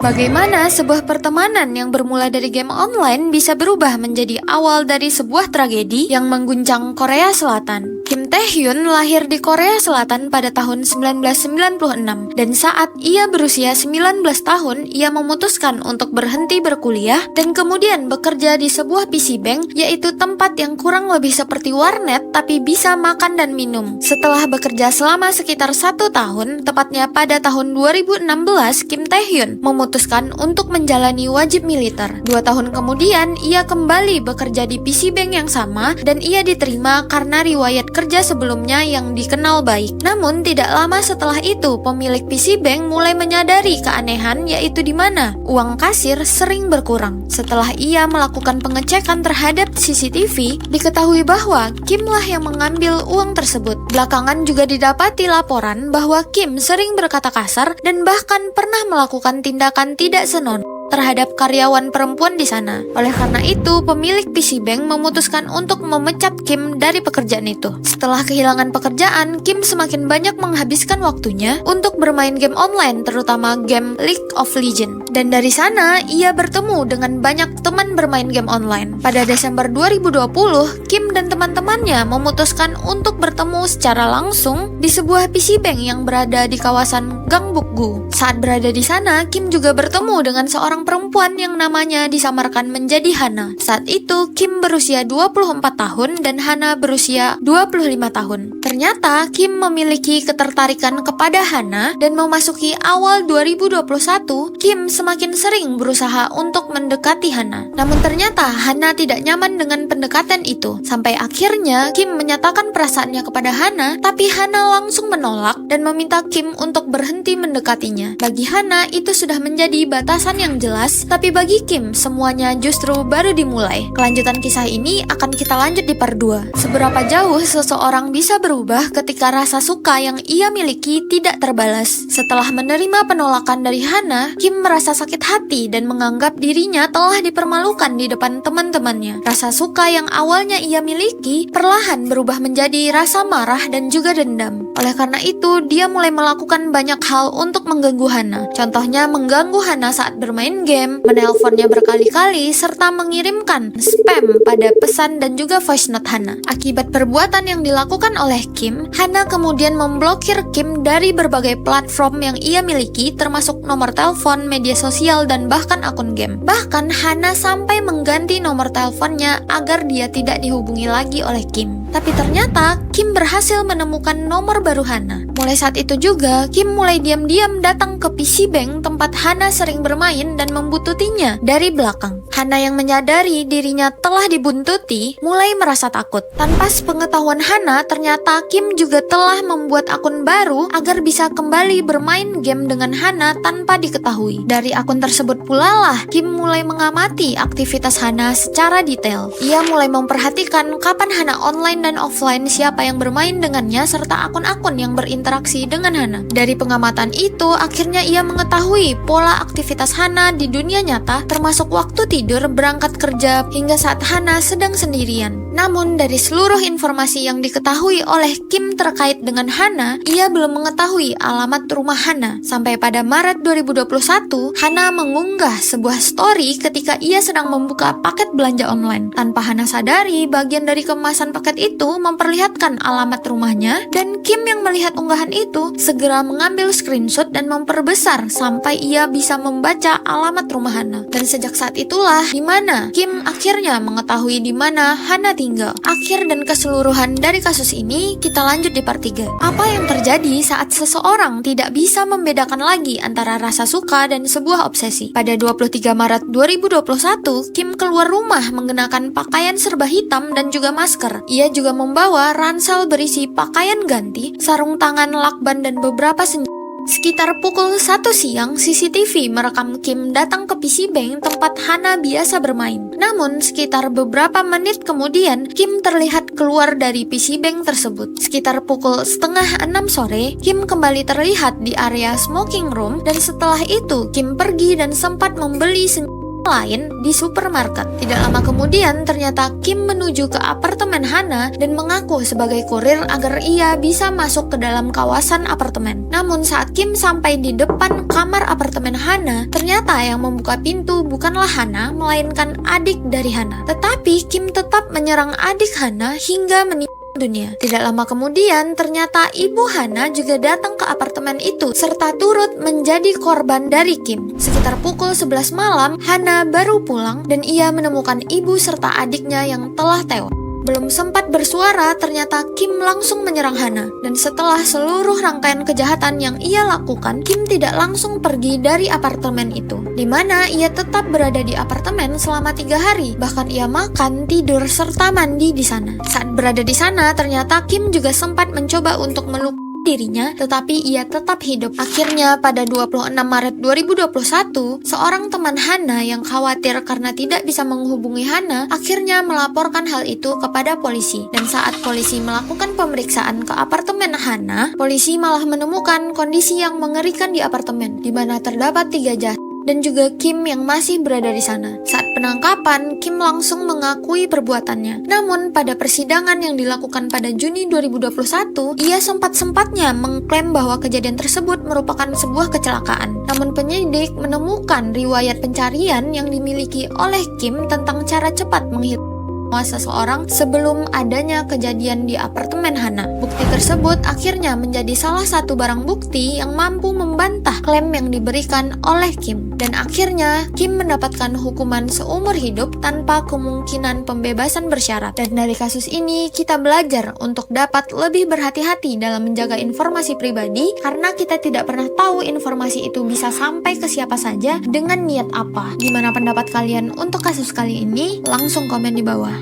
Bagaimana sebuah pertemanan yang bermula dari game online bisa berubah menjadi awal dari sebuah tragedi yang mengguncang Korea Selatan? Kim Tae-hyun lahir di Korea Selatan pada tahun 1996 dan saat ia berusia 19 tahun, ia memutuskan untuk berhenti berkuliah dan kemudian bekerja di sebuah PC Bank, yaitu tempat yang kurang lebih seperti warnet tapi bisa makan dan minum. Setelah bekerja selama sekitar 1 tahun, tepatnya pada tahun 2016, Kim Tae-hyun memutuskan untuk menjalani wajib militer. 2 tahun kemudian, ia kembali bekerja di PC Bank yang sama dan ia diterima karena riwayat kerja sebelumnya yang dikenal baik. Namun, tidak lama setelah itu, pemilik PC Bank mulai menyadari keanehan, yaitu di mana uang kasir sering berkurang. Setelah ia melakukan pengecekan terhadap CCTV, diketahui bahwa Kim lah yang mengambil uang tersebut. Belakangan juga didapati laporan bahwa Kim sering berkata kasar dan bahkan pernah melakukan tindakan tidak senonoh terhadap karyawan perempuan di sana. Oleh karena itu, pemilik PC Bank memutuskan untuk memecat Kim dari pekerjaan itu. Setelah kehilangan pekerjaan, Kim semakin banyak menghabiskan waktunya untuk bermain game online, terutama game League of Legends. Dan dari sana, ia bertemu dengan banyak teman bermain game online. Pada Desember 2020, Kim dan teman-temannya memutuskan untuk bertemu secara langsung di sebuah PC Bank yang berada di kawasan Gangbuk-gu. Saat berada di sana, Kim juga bertemu dengan seorang perempuan yang namanya disamarkan menjadi Hana. Saat itu, Kim berusia 24 tahun dan Hana berusia 25 tahun. Ternyata, Kim memiliki ketertarikan kepada Hana dan memasuki awal 2021, Kim semakin sering berusaha untuk mendekati Hana. Namun ternyata, Hana tidak nyaman dengan pendekatan itu. Sampai akhirnya, Kim menyatakan perasaannya kepada Hana, tapi Hana langsung menolak dan meminta Kim untuk berhenti mendekatinya. Bagi Hana, itu sudah menjadi batasan yang jelas, tapi bagi Kim, semuanya justru baru dimulai. Kelanjutan kisah ini akan kita lanjut di part 2. Seberapa jauh seseorang bisa berubah ketika rasa suka yang ia miliki tidak terbalas. Setelah menerima penolakan dari Hana, Kim merasa sakit hati dan menganggap dirinya telah dipermalukan di depan teman-temannya. Rasa suka yang awalnya ia miliki perlahan berubah menjadi rasa marah dan juga dendam. Oleh karena itu, dia mulai melakukan banyak hal untuk mengganggu Hana. Contohnya mengganggu Hana saat bermain game, menelponnya berkali-kali, serta mengirimkan spam pada pesan dan juga voice note Hana. Akibat perbuatan yang dilakukan oleh Kim, Hana kemudian memblokir Kim dari berbagai platform yang ia miliki, termasuk nomor telepon, media sosial, dan bahkan akun game. Bahkan Hana sampai mengganti nomor teleponnya agar dia tidak dihubungi lagi oleh Kim. Tapi ternyata Kim berhasil menemukan nomor baru Hana. Mulai saat itu juga, Kim mulai diam-diam datang ke PC Bank tempat Hana sering bermain dan membuntuti-nya dari belakang. Hana yang menyadari dirinya telah dibuntuti mulai merasa takut. Tanpa sepengetahuan Hana, ternyata Kim juga telah membuat akun baru agar bisa kembali bermain game dengan Hana tanpa diketahui. Dari akun tersebut pula lah Kim mulai mengamati aktivitas Hana secara detail. Ia mulai memperhatikan kapan Hana online dan offline, siapa yang bermain dengannya, serta akun-akun yang berinteraksi dengan Hana. Dari pengamatan itu, akhirnya ia mengetahui pola aktivitas Hana di dunia nyata, termasuk waktu tidur, berangkat kerja, hingga saat Hana sedang sendirian. Namun, dari seluruh informasi yang diketahui oleh Kim terkait dengan Hana, ia belum mengetahui alamat rumah Hana. Sampai pada Maret 2021, Hana mengunggah sebuah story ketika ia sedang membuka paket belanja online. Tanpa Hana sadari, bagian dari kemasan paket itu memperlihatkan alamat rumahnya, dan Kim yang melihat unggahan itu segera mengambil screenshot dan memperbesar sampai ia bisa membaca alamat rumah Hana. Dan sejak saat itulah dimana Kim akhirnya mengetahui di mana Hana tinggal. Akhir dan keseluruhan dari kasus ini kita lanjut di part 3. Apa yang terjadi saat seseorang tidak bisa membedakan lagi antara rasa suka dan sebuah obsesi? Pada 23 Maret 2021, Kim keluar rumah mengenakan pakaian serba hitam dan juga masker. Ia juga membawa ransel berisi pakaian ganti, sarung tangan, lakban, dan beberapa senjata. Sekitar pukul 1 siang, CCTV merekam Kim datang ke PC Bank tempat Hana biasa bermain. Namun, sekitar beberapa menit kemudian, Kim terlihat keluar dari PC Bank tersebut. Sekitar pukul 5:30 sore, Kim kembali terlihat di area smoking room, dan setelah itu, Kim pergi dan sempat membeli senjata lain di supermarket. Tidak lama kemudian, ternyata Kim menuju ke apartemen Hana dan mengaku sebagai kurir agar ia bisa masuk ke dalam kawasan apartemen. Namun saat Kim sampai di depan kamar apartemen Hana, ternyata yang membuka pintu bukanlah Hana, melainkan adik dari Hana. Tetapi Kim tetap menyerang adik Hana hingga meninggal dunia. Tidak lama kemudian, ternyata ibu Hana juga datang ke apartemen itu serta turut menjadi korban dari Kim. Sekitar pukul 11 malam, Hana baru pulang dan ia menemukan ibu serta adiknya yang telah tewas. Belum sempat bersuara, ternyata Kim langsung menyerang Hana. Dan setelah seluruh rangkaian kejahatan yang ia lakukan, Kim tidak langsung pergi dari apartemen itu, di mana ia tetap berada di apartemen selama 3 hari. Bahkan ia makan, tidur, serta mandi di sana. Saat berada di sana, ternyata Kim juga sempat mencoba untuk melukai dirinya, tetapi ia tetap hidup. Akhirnya pada 26 Maret 2021, seorang teman Hana yang khawatir karena tidak bisa menghubungi Hana, akhirnya melaporkan hal itu kepada polisi. Dan saat polisi melakukan pemeriksaan ke apartemen Hana, polisi malah menemukan kondisi yang mengerikan di apartemen, di mana terdapat 3 jasad dan juga Kim yang masih berada di sana. Saat penangkapan, Kim langsung mengakui perbuatannya. Namun, pada persidangan yang dilakukan pada Juni 2021, ia sempat-sempatnya mengklaim bahwa kejadian tersebut merupakan sebuah kecelakaan. Namun, penyidik menemukan riwayat pencarian yang dimiliki oleh Kim tentang cara cepat menghilang seseorang sebelum adanya kejadian di apartemen Hana. Bukti tersebut akhirnya menjadi salah satu barang bukti yang mampu membantah klaim yang diberikan oleh Kim. Dan akhirnya Kim mendapatkan hukuman seumur hidup tanpa kemungkinan pembebasan bersyarat. Dan dari kasus ini kita belajar untuk dapat lebih berhati-hati dalam menjaga informasi pribadi, karena kita tidak pernah tahu informasi itu bisa sampai ke siapa saja dengan niat apa. Gimana pendapat kalian untuk kasus kali ini? Langsung komen di bawah.